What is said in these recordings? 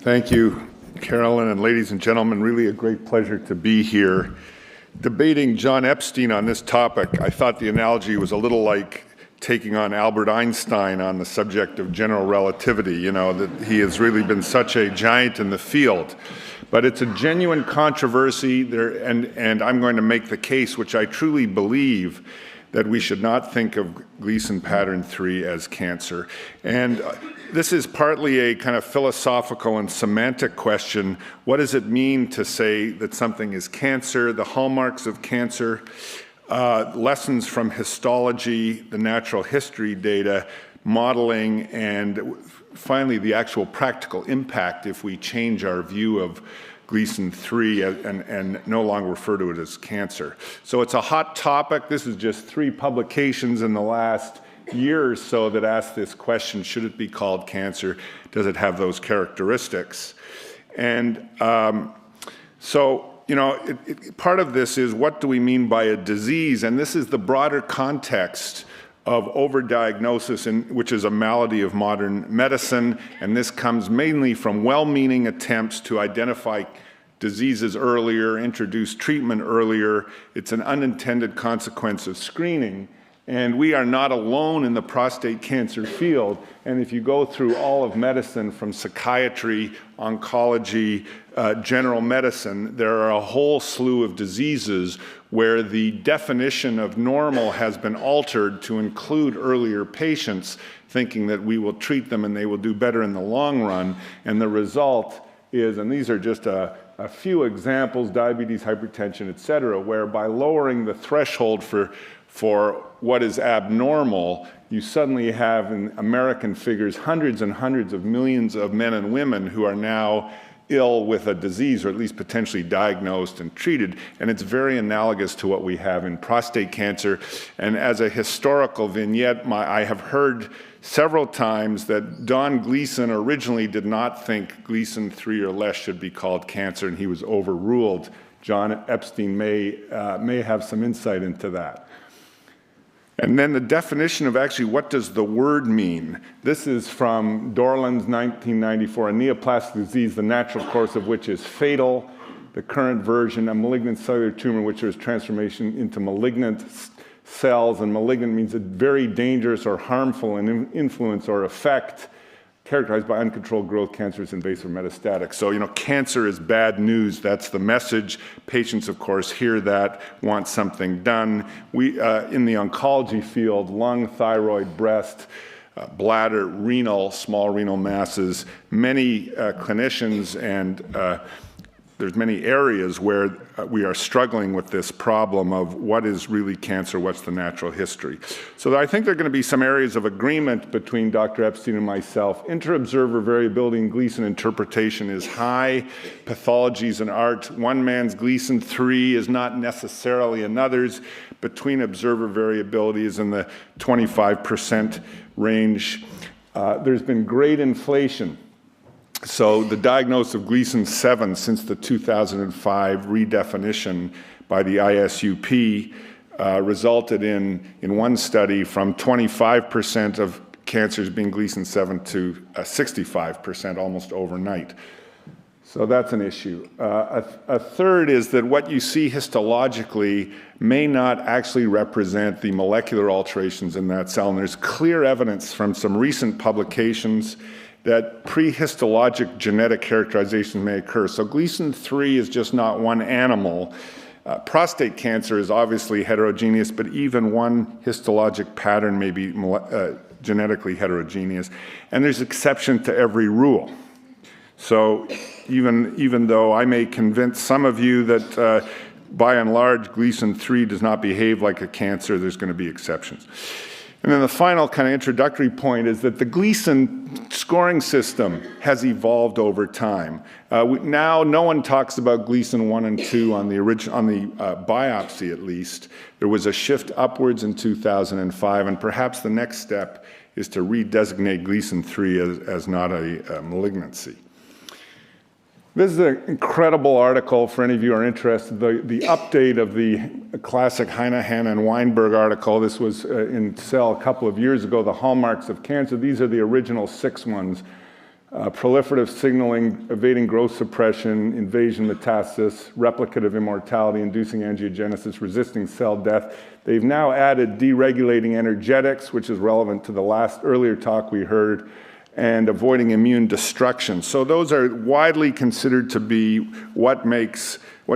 Thank you, Carolyn, and ladies and gentlemen. Really a great pleasure to be here debating John Epstein on this topic. I thought the analogy was a little like taking on Albert Einstein on the subject of general relativity, you know, that he has really been such a giant in the field. But it's a genuine controversy there, and I'm going to make the case, which I truly believe, that we should not think of Gleason pattern 3 as cancer. And this is partly a kind of philosophical and semantic question. What does it mean to say that something is cancer, the hallmarks of cancer, lessons from histology, the natural history data, modeling, and finally the actual practical impact if we change our view of Gleason 3 and no longer refer to it as cancer. So it's a hot topic. This is just 3 publications in the last year or so that ask this question: should it be called cancer? Does it have those characteristics? And so, you know, part of this is, what do we mean by a disease? And this is the broader context of overdiagnosis, which is a malady of modern medicine, and this comes mainly from well-meaning attempts to identify diseases earlier, introduce treatment earlier. It's an unintended consequence of screening, and we are not alone in the prostate cancer field. And if you go through all of medicine, from psychiatry, oncology, general medicine, there are a whole slew of diseases where the definition of normal has been altered to include earlier patients, thinking that we will treat them and they will do better in the long run. And the result is, and these are just a few examples, diabetes, hypertension, et cetera, where by lowering the threshold for what is abnormal, you suddenly have, in American figures, hundreds and hundreds of millions of men and women who are now ill with a disease, or at least potentially diagnosed and treated. And it's very analogous to what we have in prostate cancer. And as a historical vignette, I have heard several times that Don Gleason originally did not think Gleason 3 or less should be called cancer, and he was overruled. John Epstein may have some insight into that. And then the definition of actually what does the word mean. This is from Dorland's 1994, a neoplastic disease, the natural course of which is fatal. The current version, a malignant cellular tumor, which is transformation into malignant cells, and malignant means a very dangerous or harmful in influence or effect, characterized by uncontrolled growth, cancerous, invasive, metastatic. So, you know, cancer is bad news. That's the message. Patients, of course, hear that, want something done. We, in the oncology field, lung, thyroid, breast, bladder, renal, small renal masses, many clinicians and there's many areas where we are struggling with this problem of what is really cancer, what's the natural history. So I think there are going to be some areas of agreement between Dr. Epstein and myself. Inter-observer variability in Gleason interpretation is high. Pathology is an art. One man's Gleason 3 is not necessarily another's. Between observer variability is in the 25% range. There's been great inflation. So the diagnosis of Gleason 7 since the 2005 redefinition by the ISUP resulted in one study from 25% of cancers being Gleason 7 to 65% almost overnight. So that's an issue. A third is that what you see histologically may not actually represent the molecular alterations in that cell, and there's clear evidence from some recent publications that prehistologic genetic characterization may occur. So Gleason 3 is just not one animal. Prostate cancer is obviously heterogeneous, but even one histologic pattern may be genetically heterogeneous. And there's exception to every rule. So even though I may convince some of you that by and large Gleason 3 does not behave like a cancer, there's going to be exceptions. And then the final kind of introductory point is that the Gleason scoring system has evolved over time. Now no one talks about Gleason 1 and 2 on the biopsy, at least. There was a shift upwards in 2005, and perhaps the next step is to redesignate Gleason 3 as not a malignancy. This is an incredible article for any of you who are interested. The update of the classic Heinahan and Weinberg article. This was in Cell a couple of years ago, the hallmarks of cancer. These are the original 6 ones. proliferative signaling, evading growth suppression, invasion metastasis, replicative immortality, inducing angiogenesis, resisting cell death. They've now added deregulating energetics, which is relevant to the earlier talk we heard, and avoiding immune destruction. So those are widely considered to be what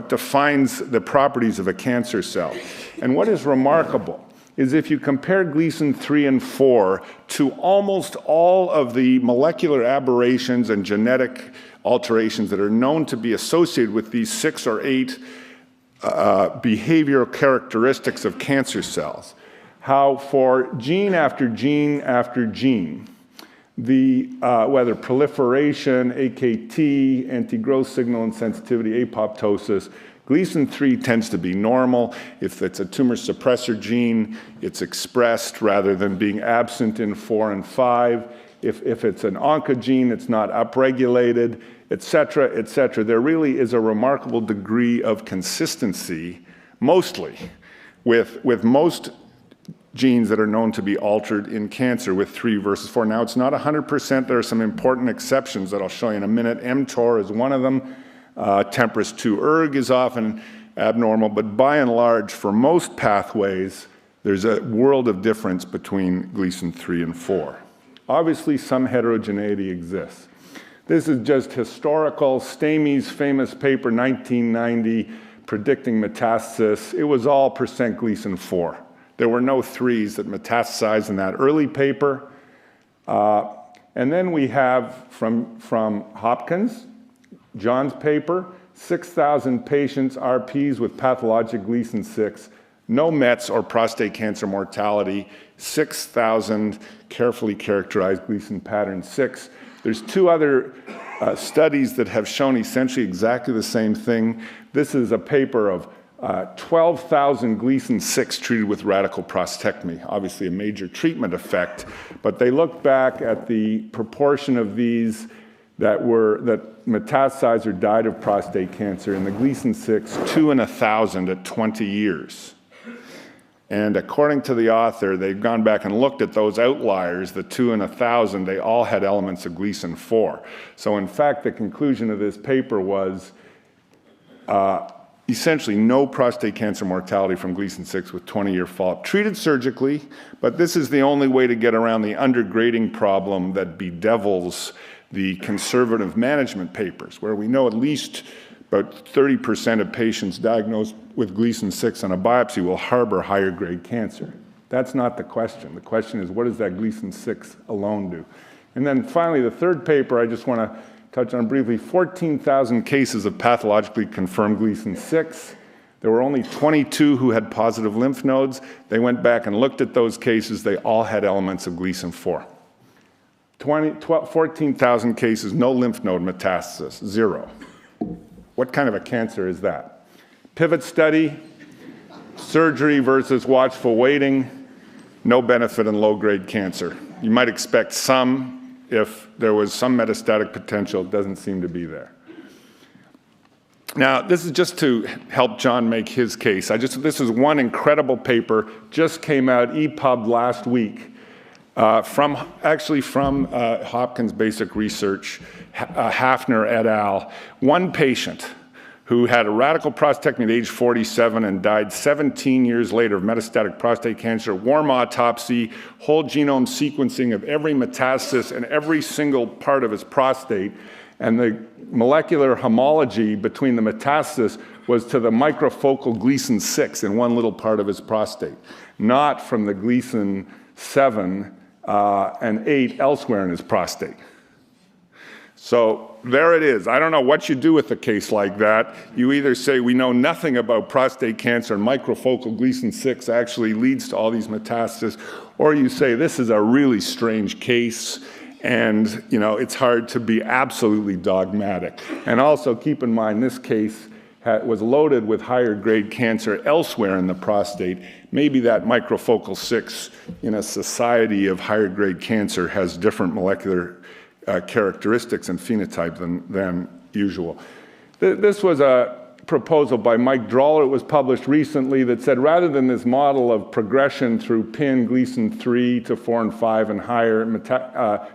defines the properties of a cancer cell. And what is remarkable is if you compare Gleason 3 and 4 to almost all of the molecular aberrations and genetic alterations that are known to be associated with these 6 or 8 behavioral characteristics of cancer cells, how for gene after gene after gene, whether proliferation, AKT, anti-growth signal and sensitivity, apoptosis, Gleason 3 tends to be normal. If it's a tumor suppressor gene, it's expressed rather than being absent in 4 and 5. If it's an oncogene, it's not upregulated, et cetera, et cetera. There really is a remarkable degree of consistency, mostly, with most genes that are known to be altered in cancer with 3 versus 4. Now, it's not 100%. There are some important exceptions that I'll show you in a minute. mTOR is one of them. TMPRSS2-ERG is often abnormal, but by and large, for most pathways, there's a world of difference between Gleason 3 and 4. Obviously, some heterogeneity exists. This is just historical. Stamey's famous paper, 1990, predicting metastasis. It was all percent Gleason 4. There were no 3s that metastasized in that early paper. And then we have from Hopkins, John's paper, 6,000 patients, RPs with pathologic Gleason 6, no Mets or prostate cancer mortality, 6,000 carefully characterized Gleason pattern 6. There's 2 other studies that have shown essentially exactly the same thing. This is a paper of 12,000 Gleason 6 treated with radical prostatectomy, obviously a major treatment effect, but they looked back at the proportion of these that metastasized or died of prostate cancer in the Gleason 6, 2 in 1,000 at 20 years. And according to the author, they've gone back and looked at those outliers, the 2 in 1,000, they all had elements of Gleason 4. So in fact, the conclusion of this paper was essentially no prostate cancer mortality from Gleason 6 with 20-year follow-up. Treated surgically, but this is the only way to get around the undergrading problem that bedevils the conservative management papers, where we know at least about 30% of patients diagnosed with Gleason 6 on a biopsy will harbor higher grade cancer. That's not the question. The question is, what does that Gleason 6 alone do? And then finally, the third paper I just want to touch on briefly, 14,000 cases of pathologically confirmed Gleason 6. There were only 22 who had positive lymph nodes. They went back and looked at those cases. They all had elements of Gleason 4. 14,000 cases, no lymph node metastasis, 0. What kind of a cancer is that? Pivot study, surgery versus watchful waiting, no benefit in low-grade cancer. You might expect some if there was some metastatic potential. It doesn't seem to be there. Now, this is just to help John make his case. This is one incredible paper, just came out, EPUB last week, from Hopkins Basic Research, Hafner et al. One patient who had a radical prostatectomy at age 47 and died 17 years later of metastatic prostate cancer, warm autopsy, whole genome sequencing of every metastasis and every single part of his prostate, and the molecular homology between the metastasis was to the microfocal Gleason 6 in one little part of his prostate, not from the Gleason 7 and 8 elsewhere in his prostate. So there it is. I don't know what you do with a case like that. You either say we know nothing about prostate cancer and microfocal Gleason 6 actually leads to all these metastases, or you say this is a really strange case and it's hard to be absolutely dogmatic. And also keep in mind this case was loaded with higher grade cancer elsewhere in the prostate. Maybe that microfocal 6 in a society of higher grade cancer has different molecular characteristics and phenotype than usual. This was a proposal by Mike Droller. It was published recently that said rather than this model of progression through PIN, Gleason 3 to 4 and 5 and higher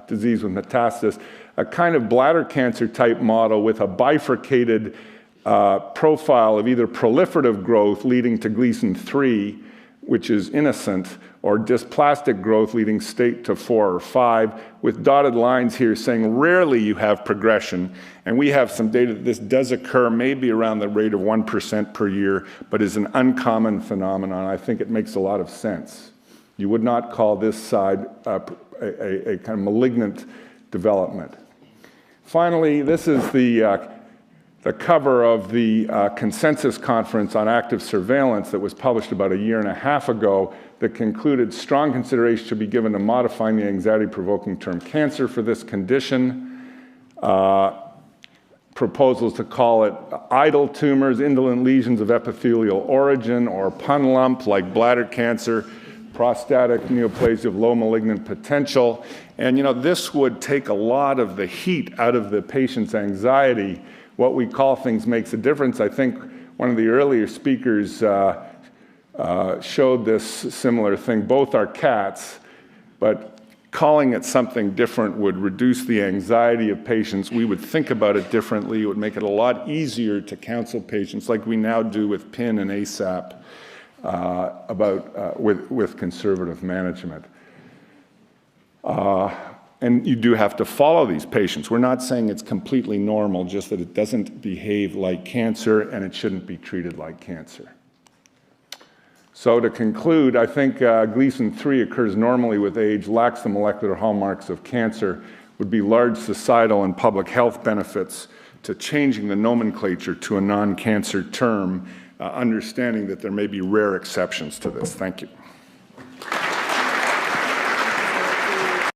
disease with metastasis, a kind of bladder cancer type model with a bifurcated profile of either proliferative growth leading to Gleason 3, which is innocent, or dysplastic growth leading state to 4 or 5, with dotted lines here saying rarely you have progression. And we have some data that this does occur maybe around the rate of 1% per year, but is an uncommon phenomenon. I think it makes a lot of sense. You would not call this side a kind of malignant development. Finally, this is the cover of the consensus conference on active surveillance that was published about 1.5 years ago that concluded strong consideration should be given to modifying the anxiety-provoking term cancer for this condition. Proposals to call it idle tumors, indolent lesions of epithelial origin, or pun lump like bladder cancer, prostatic neoplasia of low malignant potential. And this would take a lot of the heat out of the patient's anxiety. What we call things makes a difference. I think one of the earlier speakers showed this similar thing. Both are cats, but calling it something different would reduce the anxiety of patients. We would think about it differently. It would make it a lot easier to counsel patients like we now do with PIN and ASAP with conservative management. And you do have to follow these patients. We're not saying it's completely normal, just that it doesn't behave like cancer and it shouldn't be treated like cancer. So to conclude, I think Gleason 3 occurs normally with age, lacks the molecular hallmarks of cancer, would be large societal and public health benefits to changing the nomenclature to a non-cancer term, understanding that there may be rare exceptions to this. Thank you.